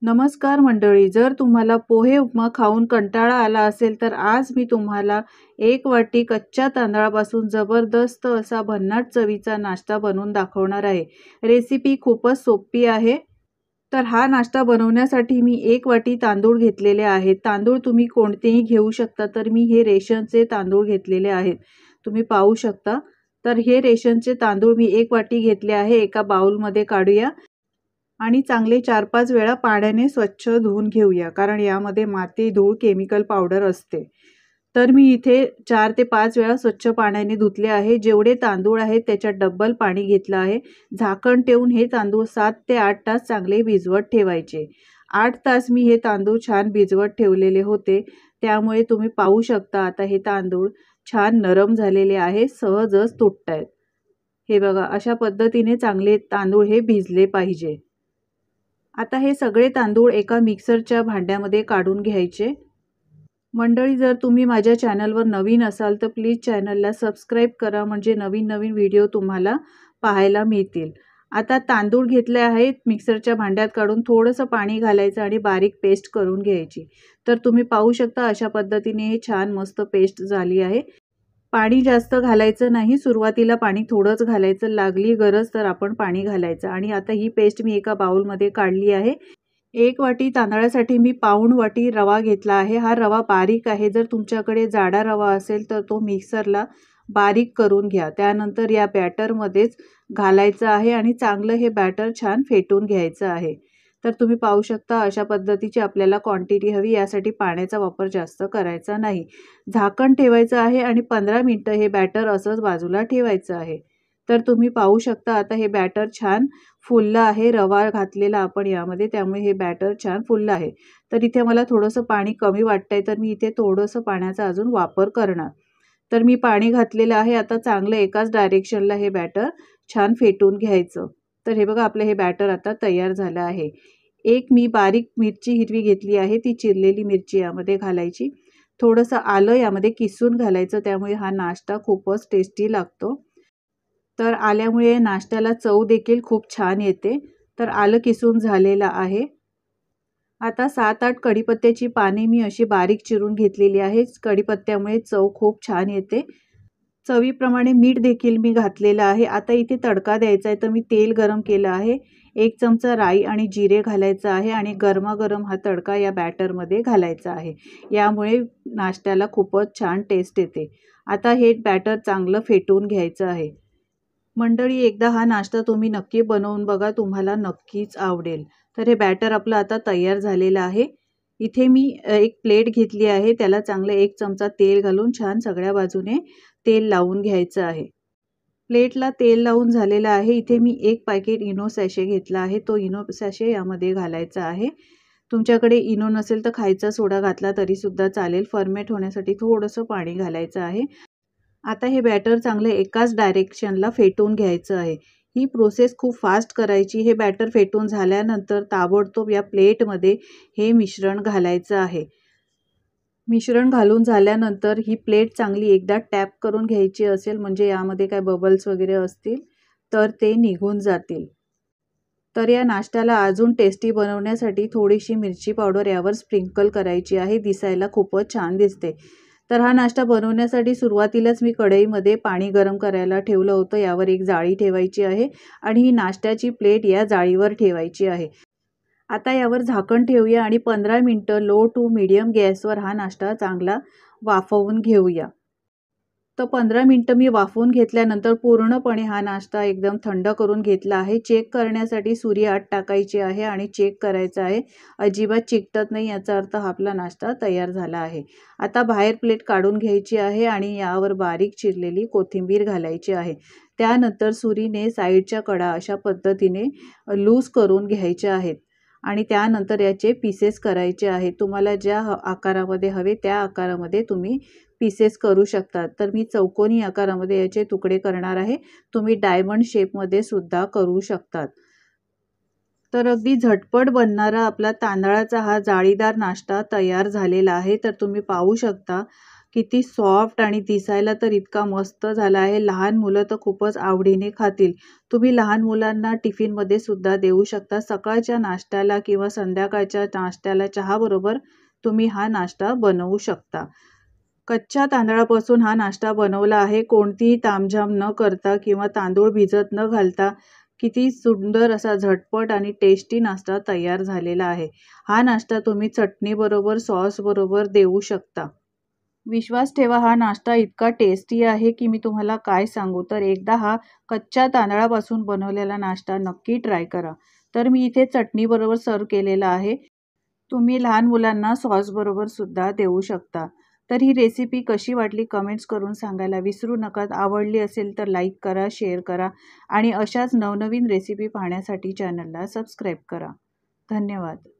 नमस्कार मंडळी, जर तुम्हाला पोहे उपमा खाऊन कंटाळा आला असेल तर आज मी तुम्हाला 1 वाटी कच्च्या तांदळापासून जबरदस्त असा भन्नाट चवीचा नाश्ता बनवून दाखवणार आहे। रेसिपी खूपच सोपी आहे। तर हा नाश्ता बनवण्यासाठी मी 1 वाटी तांदूळ घेतलेले आहेत। तांदूळ तुम्ही कोणतेही घेऊ शकता, तर मी हे रेशनचे तांदूळ घेतलेले आहेत। तुम्ही पाहू शकता। तर हे रेशनचे तांदूळ मी 1 वाटी घेतले आहे। एका बाउलमध्ये काढूया आणि चांगले 4-5 वेळा पाण्याने स्वच्छ धुवून घेऊया, कारण यामध्ये माती, धूळ, केमिकल पावडर असते। तर मी इथे 4 ते 5 वेळा स्वच्छ पाण्याने धुतले आहे। जेवढे तांदूळ आहेत त्याच्या डबल पाणी घेतलं आहे। झाकण ठेवून हे तांदूळ 7 ते 8 तास चांगले भिजवत ठेवायचे। 8 तास मी हे तांदूळ छान भिजवत ठेवलेले होते, त्यामुळे तुम्ही पाहू शकता आता हे तांदूळ छान नरम झालेले आहे, सहजच तुटतायत। हे बघा, अशा पद्धतीने चांगले तांदूळ हे भिजले पाहिजे। आता हे सगळे तांदूळ एका मिक्सरच्या भांड्यामध्ये काढून घ्यायचे। मंडळी, जर तुम्ही माझ्या चॅनलवर नवीन असाल तर प्लीज चॅनलला सबस्क्राईब करा, म्हणजे नवीन नवीन व्हिडिओ तुम्हाला पाहायला मिळतील। आता तांदूळ घेतले आहेत, मिक्सरच्या भांड्यात काढून थोडंसं पाणी घालायचं आणि बारीक पेस्ट करून घ्यायची। तर तुम्ही पाहू शकता अशा पद्धतीने हे छान मस्त पेस्ट झाली आहे। पाणी जास्त घालायचं नाही, सुरुवातीला पाणी थोडंच घालायचं, लागली गरज तर आपण पाणी घालायचं। आणि आता ही पेस्ट मी एका बाउलमध्ये काढली आहे। 1 वाटी तांदळासाठी मी पाऊण वाटी रवा घेतला आहे। हा रवा बारीक आहे, जर तुमच्याकडे जाडा रवा असेल तर तो मिक्सरला बारीक करून घ्या। त्यानंतर या बॅटरमध्येच घालायचं आहे आणि चांगलं हे बॅटर छान फेटून घ्यायचं आहे। तर तुम्ही पाहू शकता अशा पद्धतीची आपल्याला क्वांटिटी हवी, यासाठी पाण्याचा वापर जास्त करायचा नाही। झाकण ठेवायचं आहे आणि 15 मिनिटं हे बॅटर असंच बाजूला ठेवायचं आहे। तर तुम्ही पाहू शकता आता हे बॅटर छान फुललं आहे, रवा घातलेला आपण यामध्ये, त्यामुळे हे बॅटर छान फुललं आहे। तर इथे मला थोडंसं पाणी कमी वाटतंय, तर मी इथे थोडंसं पाण्याचा अजून वापर करणार। तर मी पाणी घातलेलं आहे। आता चांगलं एकाच डायरेक्शनला हे बॅटर छान फेटून घ्यायचं। तर हे बघा, आपलं हे बॅटर आता तयार झालं आहे। एक मी बारीक मिरची हिरवी घेतली आहे, ती चिरलेली मिरची यामध्ये घालायची। थोडंसं आलं यामध्ये किसून घालायचं, त्यामुळे हा नाश्ता खूपच टेस्टी लागतो। तर आल्यामुळे नाश्त्याला चव देखील खूप छान येते। तर आलं किसून झालेलं आहे। आता 7-8 कढीपत्त्याची पाने मी अशी बारीक चिरून घेतलेली आहे। कढीपत्त्यामुळे चव खूप छान येते। चवीप्रमाणे मीठ देखील मी घातलेलं आहे। आता इथे तडका द्यायचा आहे, तर मी तेल गरम केलं आहे। 1 चमचा राई आणि जिरे घालायचं आहे आणि गरमागरम हा तडका या बॅटरमध्ये घालायचा आहे। यामुळे नाश्त्याला खूपच छान टेस्ट येते। आता हे बॅटर चांगलं फेटून घ्यायचं आहे। मंडळी, एकदा हा नाश्ता तुम्ही नक्की बनवून बघा, तुम्हाला नक्कीच आवडेल। तर हे बॅटर आपलं आता तयार झालेलं आहे। इथे मी एक प्लेट घेतली आहे, त्याला चांगलं 1 चमचा तेल घालून छान सगळ्या बाजूने तेल लावून घ्यायचं आहे। प्लेटला तेल लावून झालेलं आहे। इथे मी 1 पॅकेट इनो सॅशे घेतला आहे, तो इनो सॅशे यामध्ये घालायचा आहे। तुमच्याकडे इनो नसेल तर खायचा सोडा घातला तरी सुद्धा चालेल। फर्मेंट होण्यासाठी थोडंसं पाणी घालायचं आहे। आता हे बॅटर चांगलं एकाच डायरेक्शनला फेटून घ्यायचं आहे। ही प्रोसेस खूप फास्ट करायची। हे बॅटर फेटून झाल्यानंतर ताबडतोब या प्लेटमध्ये हे मिश्रण घालायचं आहे। मिश्रण घालून झाल्यानंतर ही प्लेट चांगली एकदा टॅप करून घ्यायची असेल, म्हणजे यामध्ये काय बबल्स वगैरे असतील तर ते निघून जातील। तर या नाश्त्याला अजून टेस्टी बनवण्यासाठी थोडीशी मिरची पावडर यावर स्प्रिंकल करायची आहे, दिसायला खूपच छान दिसते। तर हा नाश्ता बनवण्यासाठी सुरुवातीलाच मी कढईमध्ये पाणी गरम करायला ठेवलं होतं। यावर एक जाळी ठेवायची आहे आणि ही नाश्त्याची प्लेट या जाळीवर ठेवायची आहे। आता यावर झाकण ठेवूया आणि 15 मिनिटं लो टू मीडियम गॅसवर हा नाश्ता चांगला वाफवून घेऊया। तर 15 मिनिटं मी वाफवून घेतल्यानंतर पूर्णपणे हा नाश्ता एकदम थंड करून घेतला आहे। चेक करण्यासाठी सुरी आत टाकायची आहे आणि चेक करायचं आहे, अजिबात चिकटत नाही, याचा अर्थ आपला नाश्ता तयार झाला आहे। आता बाहेर प्लेट काढून घ्यायची आहे आणि यावर बारीक चिरलेली कोथिंबीर घालायची आहे। त्यानंतर सुरीने साईडच्या कडा अशा पद्धतीने लूज करून घ्यायच्या आहेत आणि त्यानंतर याचे पीसेस करायचे आहेत। तुम्हाला ज्या आकारामध्ये हवे त्या आकारामध्ये तुम्ही पीसेस करू शकतात। तर मी चौकोनी आकारामध्ये याचे तुकडे करणार आहे। तुम्ही डायमंड शेपमध्ये सुद्धा करू शकतात। तर अगदी झटपट बनणारा आपला तांदळाचा हा जाळीदार नाश्ता तयार झालेला आहे। तर तुम्ही पाहू शकता किती सॉफ्ट आणि दिसायला तर इतका मस्त झाला आहे. लहान मुलं तर खूपच आवडीने खातील. तुम्ही लहान मुलांना टिफिनमध्ये सुद्धा देऊ शकता. सकाळच्या नाश्त्याला किंवा संध्याकाळच्या नाश्त्याला चहाबरोबर तुम्ही हा नाश्ता बनवू शकता. कच्च्या तांदळापासून हा नाश्ता बनवला आहे. कोणतीही तामझाम न करता किंवा तांदूळ भिजत न घालता किती सुंदर असा झटपट आणि टेस्टी नाश्ता तयार झालेला आहे. हा नाश्ता तुम्ही चटणीबरोबर, सॉसबरोबर देऊ शकता. विश्वास ठेवा, हा नाश्ता इतका टेस्टी आहे की मी तुम्हाला काय सांगू. तर एकदा हा कच्च्या तांदळापासून बनवलेला नाश्ता नक्की ट्राय करा. तर मी इथे चटणीबरोबर सर्व्ह केलेला आहे. तुम्ही लहान मुलांना सॉसबरोबर सुद्धा देऊ शकता. तर ही रेसिपी कशी वाटली कमेंट्स करून सांगायला विसरू नका. आवडली असेल तर लाईक करा, शेअर करा आणि अशाच नवनवीन रेसिपी पाहण्यासाठी चॅनलला सबस्क्राईब करा. धन्यवाद.